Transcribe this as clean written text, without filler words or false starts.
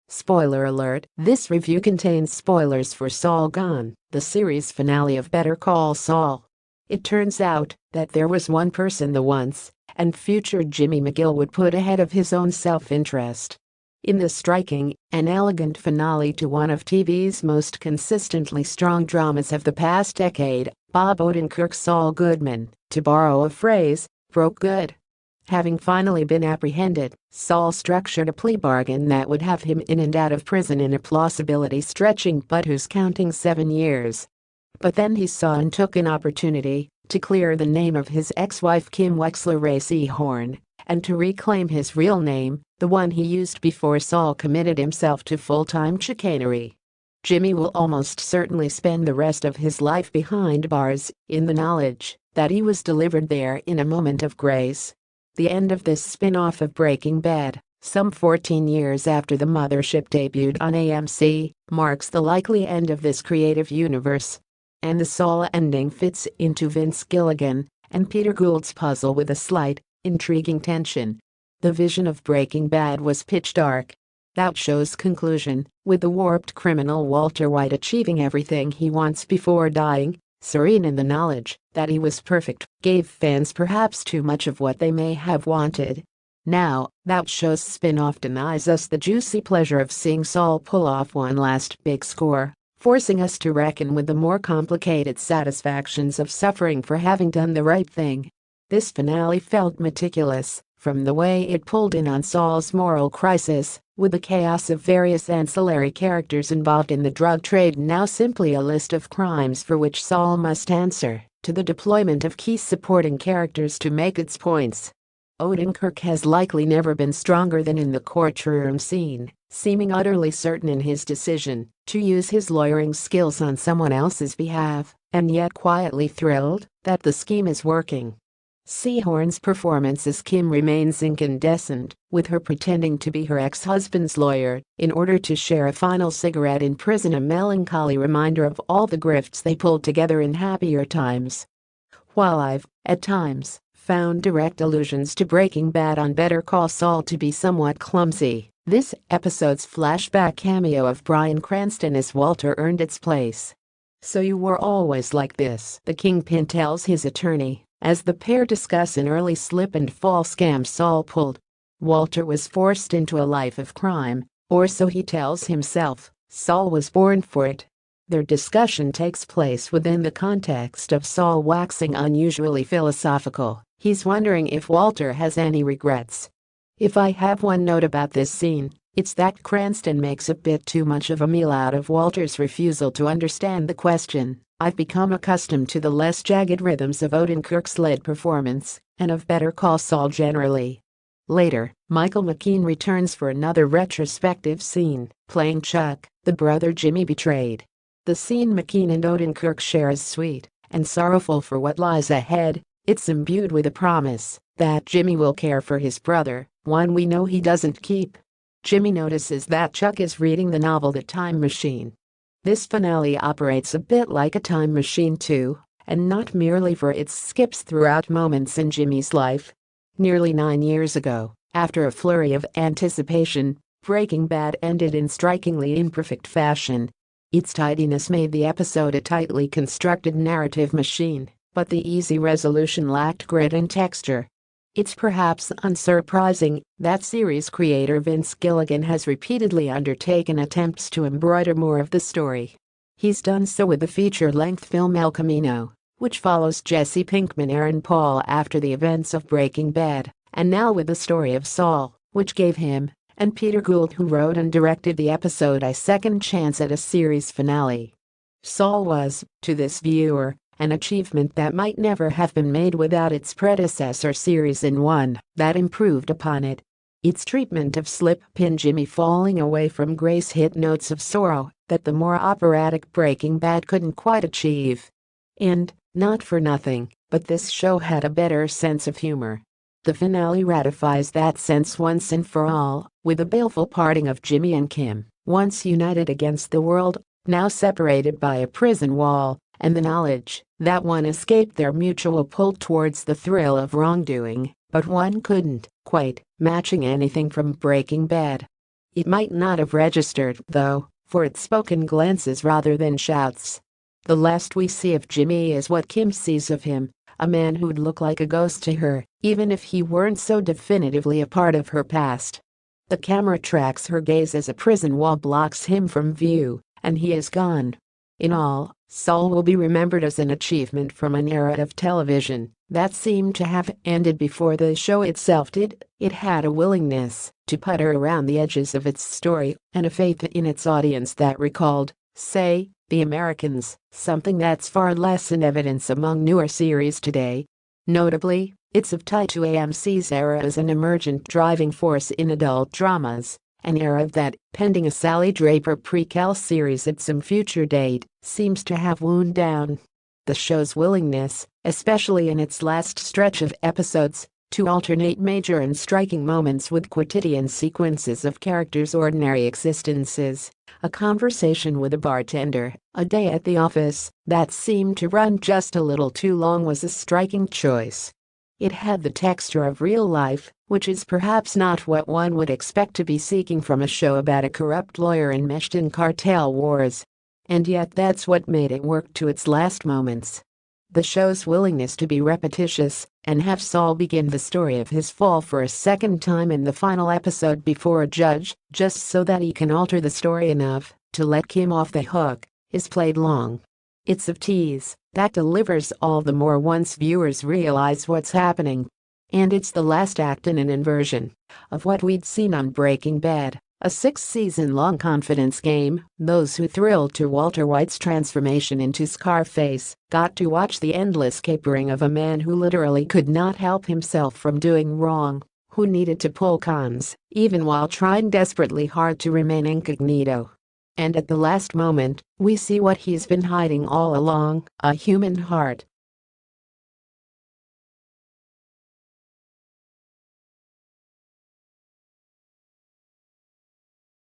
Spoiler alert, this review contains spoilers for Saul Gone, the series finale of Better Call Saul. It turns out that there was one person the once and future Jimmy McGill would put ahead of his own self-interest. In the striking and elegant finale to one of TV's most consistently strong dramas of the past decade, Bob Odenkirk's Saul Goodman, to borrow a phrase, broke good. Having finally been apprehended, Saul structured a plea bargain that would have him in and out of prison in a plausibility-stretching but who's counting 7 years. But then he saw and took an opportunity to clear the name of his ex-wife Kim Wexler Ray Seahorn and to reclaim his real name, the one he used before Saul committed himself to full-time chicanery. Jimmy will almost certainly spend the rest of his life behind bars in the knowledge that he was delivered there in a moment of grace. The end of this spin-off of Breaking Bad, some 14 years after the mothership debuted on AMC, marks the likely end of this creative universe. And the Saul ending fits into Vince Gilligan and Peter Gould's puzzle with a slight, intriguing tension. The vision of Breaking Bad was pitch dark. That show's conclusion, with the warped criminal Walter White achieving everything he wants before dying, serene in the knowledge that he was perfect, gave fans perhaps too much of what they may have wanted. Now, that show's spin-off denies us the juicy pleasure of seeing Saul pull off one last big score, forcing us to reckon with the more complicated satisfactions of suffering for having done the right thing. This finale felt meticulous, from the way it pulled in on Saul's moral crisis, with the chaos of various ancillary characters involved in the drug trade now simply a list of crimes for which Saul must answer, to the deployment of key supporting characters to make its points. Odenkirk has likely never been stronger than in the courtroom scene, seeming utterly certain in his decision to use his lawyering skills on someone else's behalf, and yet quietly thrilled that the scheme is working. Seahorn's performance as Kim remains incandescent, with her pretending to be her ex-husband's lawyer in order to share a final cigarette in prison, a melancholy reminder of all the grifts they pulled together in happier times. While I've, at times, found direct allusions to Breaking Bad on Better Call Saul to be somewhat clumsy, this episode's flashback cameo of Bryan Cranston as Walter earned its place. "So you were always like this," the Kingpin tells his attorney, as the pair discuss an early slip-and-fall scam Saul pulled. Walter was forced into a life of crime, or so he tells himself. Saul was born for it. Their discussion takes place within the context of Saul waxing unusually philosophical. He's wondering if Walter has any regrets. "If I have one note about this scene, it's that Cranston makes a bit too much of a meal out of Walter's refusal to understand the question. I've become accustomed to the less jagged rhythms of Odenkirk's lead performance, and of Better Call Saul generally." Later, Michael McKean returns for another retrospective scene, playing Chuck, the brother Jimmy betrayed. The scene McKean and Odenkirk share is sweet and sorrowful for what lies ahead. It's imbued with a promise that Jimmy will care for his brother, one we know he doesn't keep. Jimmy notices that Chuck is reading the novel The Time Machine. This finale operates a bit like a time machine too, and not merely for its skips throughout moments in Jimmy's life. Nearly 9 years ago, after a flurry of anticipation, Breaking Bad ended in strikingly imperfect fashion. Its tidiness made the episode a tightly constructed narrative machine, but the easy resolution lacked grit and texture. It's perhaps unsurprising that series creator Vince Gilligan has repeatedly undertaken attempts to embroider more of the story. He's done so with the feature-length film El Camino, which follows Jesse Pinkman Aaron Paul after the events of Breaking Bad, and now with the story of Saul, which gave him, and Peter Gould, who wrote and directed the episode, a second chance at a series finale. Saul was, to this viewer, an achievement that might never have been made without its predecessor series, and one that improved upon it. Its treatment of slip-pin Jimmy falling away from grace hit notes of sorrow that the more operatic Breaking Bad couldn't quite achieve. And, not for nothing, but this show had a better sense of humor. The finale ratifies that sense once and for all, with the baleful parting of Jimmy and Kim, once united against the world, now separated by a prison wall, and the knowledge that one escaped their mutual pull towards the thrill of wrongdoing, but one couldn't quite, matching anything from Breaking Bad. It might not have registered, though, for it spoke in glances rather than shouts. The last we see of Jimmy is what Kim sees of him, a man who'd look like a ghost to her, even if he weren't so definitively a part of her past. The camera tracks her gaze as a prison wall blocks him from view, and he is gone. In all, Saul will be remembered as an achievement from an era of television that seemed to have ended before the show itself did. It had a willingness to putter around the edges of its story and a faith in its audience that recalled, say, The Americans, something that's far less in evidence among newer series today. Notably, it's of tie to AMC's era as an emergent driving force in adult dramas, an era that, pending a Sally Draper prequel series at some future date, seems to have wound down. The show's willingness, especially in its last stretch of episodes, to alternate major and striking moments with quotidian sequences of characters' ordinary existences, a conversation with a bartender, a day at the office that seemed to run just a little too long, was a striking choice. It had the texture of real life, which is perhaps not what one would expect to be seeking from a show about a corrupt lawyer enmeshed in cartel wars. And yet that's what made it work to its last moments. The show's willingness to be repetitious and have Saul begin the story of his fall for a second time in the final episode before a judge, just so that he can alter the story enough to let Kim off the hook, is played long. It's a tease that delivers all the more once viewers realize what's happening. And it's the last act in an inversion of what we'd seen on Breaking Bad, a 6-season-long confidence game. Those who thrilled to Walter White's transformation into Scarface got to watch the endless capering of a man who literally could not help himself from doing wrong, who needed to pull cons, even while trying desperately hard to remain incognito. And at the last moment, we see what he's been hiding all along, a human heart,